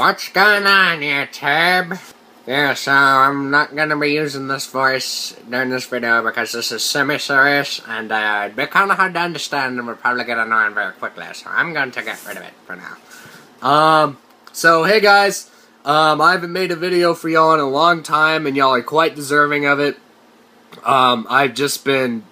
What's going on, YouTube? Yeah, so I'm not gonna be using this voice during this video because this is semi-serious and it'd be kind of hard to understand and would probably get annoying very quickly, so I'm going to get rid of it for now. So hey guys, I haven't made a video for y'all in a long time and y'all are quite deserving of it. I've just been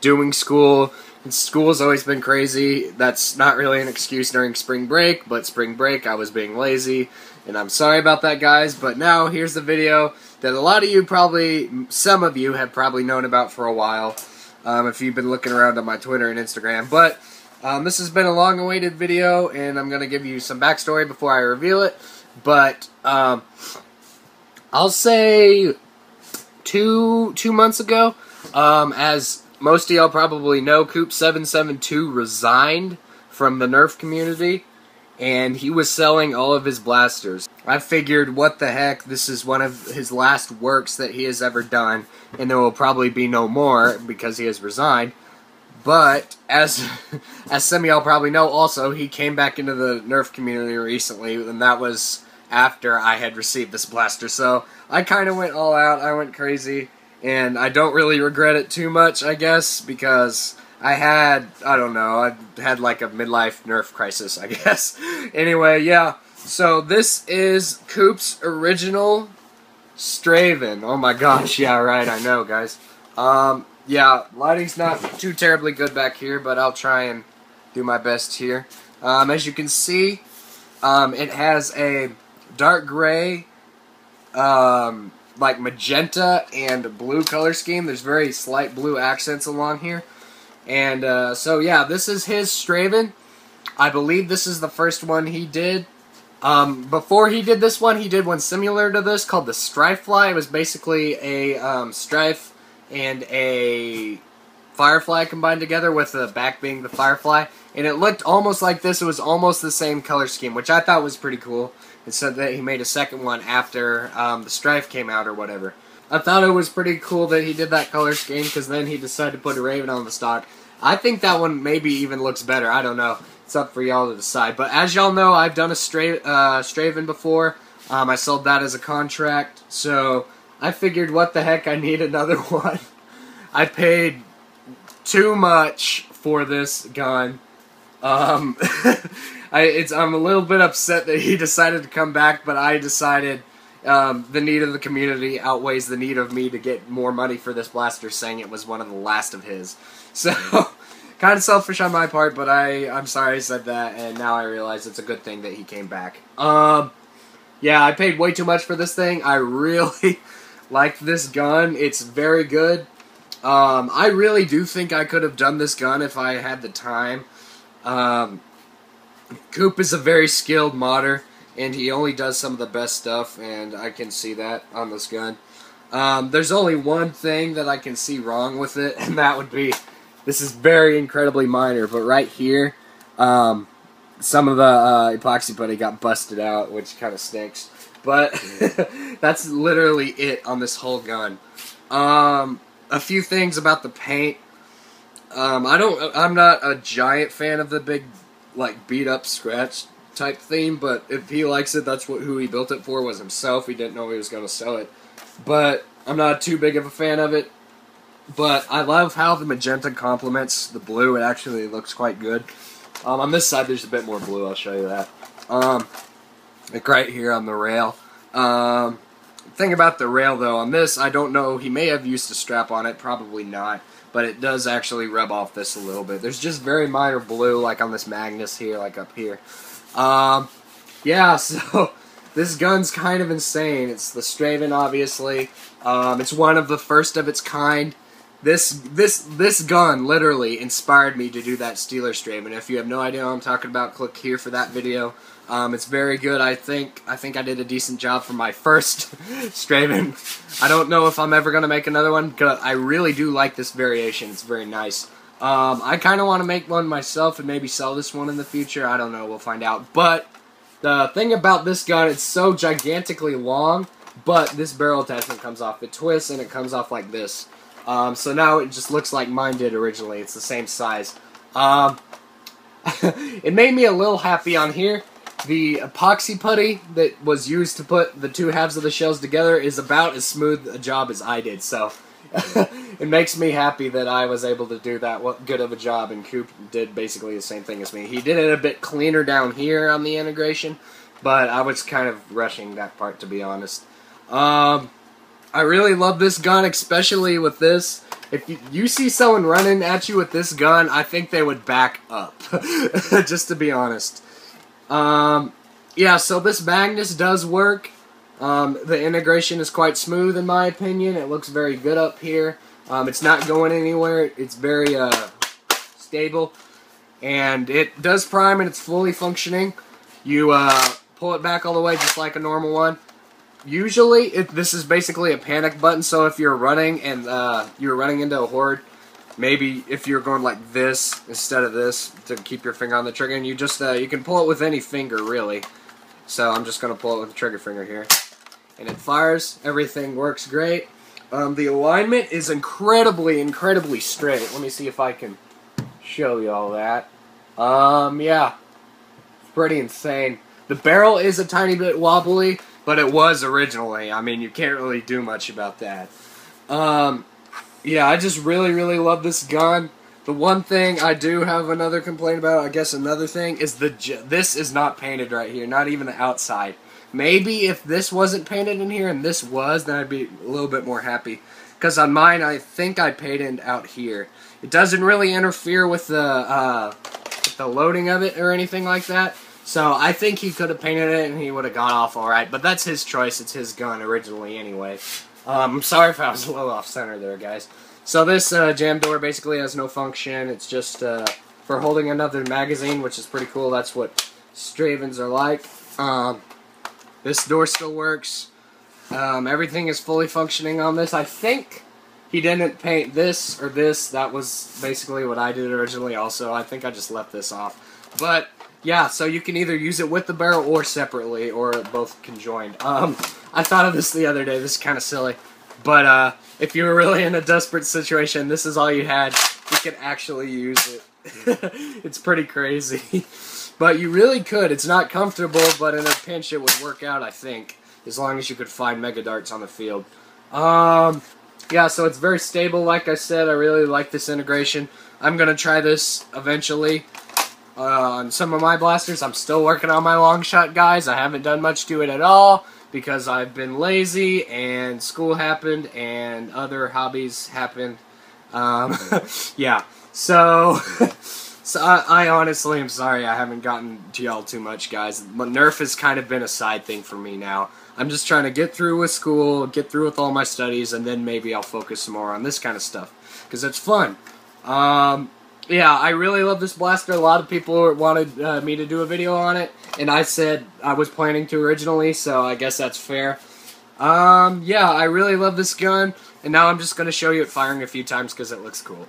doing school, and school's always been crazy. That's not really an excuse during spring break, but spring break I was being lazy, and I'm sorry about that, guys. But now here's the video that a lot of you some of you have probably known about for a while, if you've been looking around on my Twitter and Instagram. But this has been a long-awaited video, and I'm gonna give you some backstory before I reveal it. But I'll say two months ago, as most of y'all probably know, Coop772 resigned from the Nerf community, and he was selling all of his blasters. I figured, what the heck, this is one of his last works that he has ever done, and there will probably be no more because he has resigned. But, as some of y'all probably know also, he came back into the Nerf community recently, and that was after I had received this blaster. So, I kind of went all out, I went crazy. And I don't really regret it too much, I guess, because I had like a midlife Nerf crisis, I guess. Anyway, yeah, so this is Coop's original Strayven. Oh my gosh, yeah, right, I know, guys. Yeah, lighting's not too terribly good back here, but I'll try and do my best here. As you can see, it has a dark gray, like magenta and blue color scheme. There's very slight blue accents along here. And so yeah, this is his Strayven. I believe this is the first one he did. Before he did this one, he did one similar to this called the Strifefly. It was basically a Strife and a Firefly combined together, with the back being the Firefly. And it looked almost like this. It was almost the same color scheme, which I thought was pretty cool. And so that he made a second one after the Strife came out or whatever. I thought it was pretty cool that he did that color scheme, because then he decided to put a Raven on the stock. I think that one maybe even looks better. I don't know. It's up for y'all to decide. But as y'all know, I've done a Strayven before. I sold that as a contract. So I figured, what the heck, I need another one. I paid too much for this gun. I'm a little bit upset that he decided to come back, but I decided the need of the community outweighs the need of me to get more money for this blaster, saying it was one of the last of his. So, kind of selfish on my part, but I'm sorry I said that, and now I realize it's a good thing that he came back. Yeah, I paid way too much for this thing. I really like this gun. It's very good. I really do think I could have done this gun if I had the time. Coop is a very skilled modder, and he only does some of the best stuff, and I can see that on this gun. There's only one thing that I can see wrong with it, and that would be, this is very incredibly minor, but right here, some of the epoxy putty got busted out, which kind of stinks. But that's literally it on this whole gun. A few things about the paint. I'm not a giant fan of the big, like, beat up scratch type theme, but if he likes it, that's who he built it for, was himself. He didn't know he was going to sell it. But I'm not too big of a fan of it. But I love how the magenta complements the blue. It actually looks quite good. On this side, there's a bit more blue. I'll show you that. Like right here on the rail. Thing about the rail, though, on this, I don't know. He may have used a strap on it. Probably not. But it does actually rub off this a little bit. There's just very minor blue, like on this Magnus here, like up here. Yeah, so this gun's kind of insane. It's the Strayven, obviously. It's one of the first of its kind. This gun literally inspired me to do that Steeler Strayven. If you have no idea what I'm talking about, click here for that video. It's very good. I think I did a decent job for my first Strayven. I don't know if I'm ever going to make another one, because I really do like this variation. It's very nice. I kind of want to make one myself and maybe sell this one in the future. I don't know. We'll find out. But the thing about this gun, it's so gigantically long, but this barrel attachment comes off. It twists and it comes off like this. So now it just looks like mine did originally. It's the same size. It made me a little happy on here the epoxy putty that was used to put the two halves of the shells together is about as smooth a job as I did, so it makes me happy that I was able to do that good of a job, and Coop did basically the same thing as me. He did it a bit cleaner down here on the integration, but I was kind of rushing that part, to be honest. I really love this gun, especially with this. If you see someone running at you with this gun, I think they would back up, just to be honest. Yeah, so this Magnus does work. The integration is quite smooth in my opinion. It looks very good up here. It's not going anywhere. It's very stable. And it does prime and it's fully functioning. You pull it back all the way just like a normal one. Usually, this is basically a panic button, so if you're running and you're running into a horde, maybe if you're going like this instead of this to keep your finger on the trigger, and you just you can pull it with any finger really. So I'm just gonna pull it with the trigger finger here, and it fires. Everything works great. The alignment is incredibly straight. Let me see if I can show you all that. Yeah, it's pretty insane. The barrel is a tiny bit wobbly, but it was originally. I mean, you can't really do much about that. Yeah, I just really love this gun. The one thing I do have another complaint about, I guess another thing, is this is not painted right here, not even the outside. Maybe if this wasn't painted in here and this was, then I'd be a little bit more happy. Because on mine, I think I painted out here. It doesn't really interfere with the loading of it or anything like that. So I think he could have painted it and he would have gone off alright. But that's his choice. It's his gun originally anyway. I'm sorry if I was a little off center there, guys. So this jam door basically has no function. It's just for holding another magazine, which is pretty cool. That's what Stravens are like. This door still works. Everything is fully functioning on this. I think he didn't paint this or this. That was basically what I did originally also. I think I just left this off. But yeah, so you can either use it with the barrel or separately, or both conjoined. I thought of this the other day. This is kind of silly. But if you were really in a desperate situation, this is all you had. You could actually use it. It's pretty crazy. But you really could. It's not comfortable, but in a pinch it would work out, I think. As long as you could find mega darts on the field. Yeah, so it's very stable, like I said. I really like this integration. I'm going to try this eventually on some of my blasters. I'm still working on my long shot, guys. I haven't done much to it at all because I've been lazy and school happened and other hobbies happened. Yeah, so I honestly am sorry I haven't gotten to y'all too much, guys. But Nerf has kind of been a side thing for me now. I'm just trying to get through with school, get through with all my studies, and then maybe I'll focus some more on this kind of stuff because it's fun. Yeah, I really love this blaster. A lot of people wanted me to do a video on it, and I said I was planning to originally, so I guess that's fair. Yeah, I really love this gun, and now I'm just going to show you it firing a few times because it looks cool.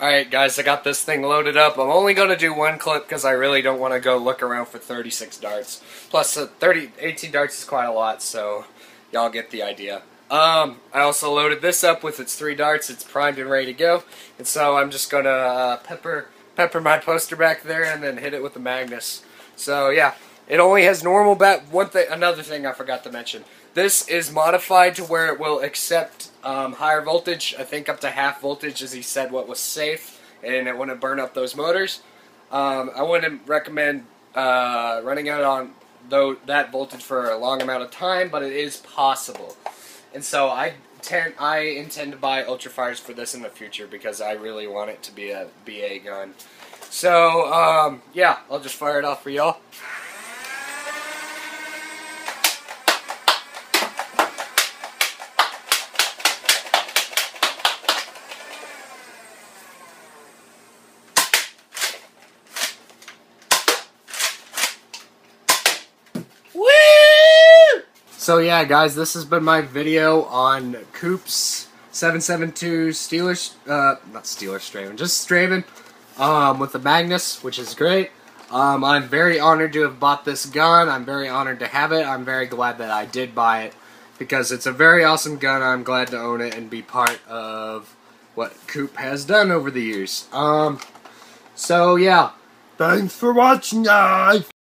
Alright guys, I got this thing loaded up. I'm only going to do one clip because I really don't want to go look around for 36 darts. Plus 18 darts is quite a lot, so y'all get the idea. I also loaded this up with its 3 darts. It's primed and ready to go. And so I'm just going to pepper my poster back there and then hit it with the Magnus. So yeah, it only has normal another thing I forgot to mention. This is modified to where it will accept higher voltage. I think up to half voltage, as he said, what was safe, and it wouldn't burn up those motors. I wouldn't recommend running out on that voltage for a long amount of time, but it is possible. And so I intend to buy ultrafires for this in the future because I really want it to be a BA gun. So yeah, I'll just fire it off for y'all. So yeah, guys, this has been my video on Coop772's Strayven, just Strayven, with the Magnus, which is great. I'm very honored to have bought this gun. I'm very honored to have it. I'm very glad that I did buy it because it's a very awesome gun. I'm glad to own it and be part of what Coop has done over the years. So yeah, thanks for watching, guys.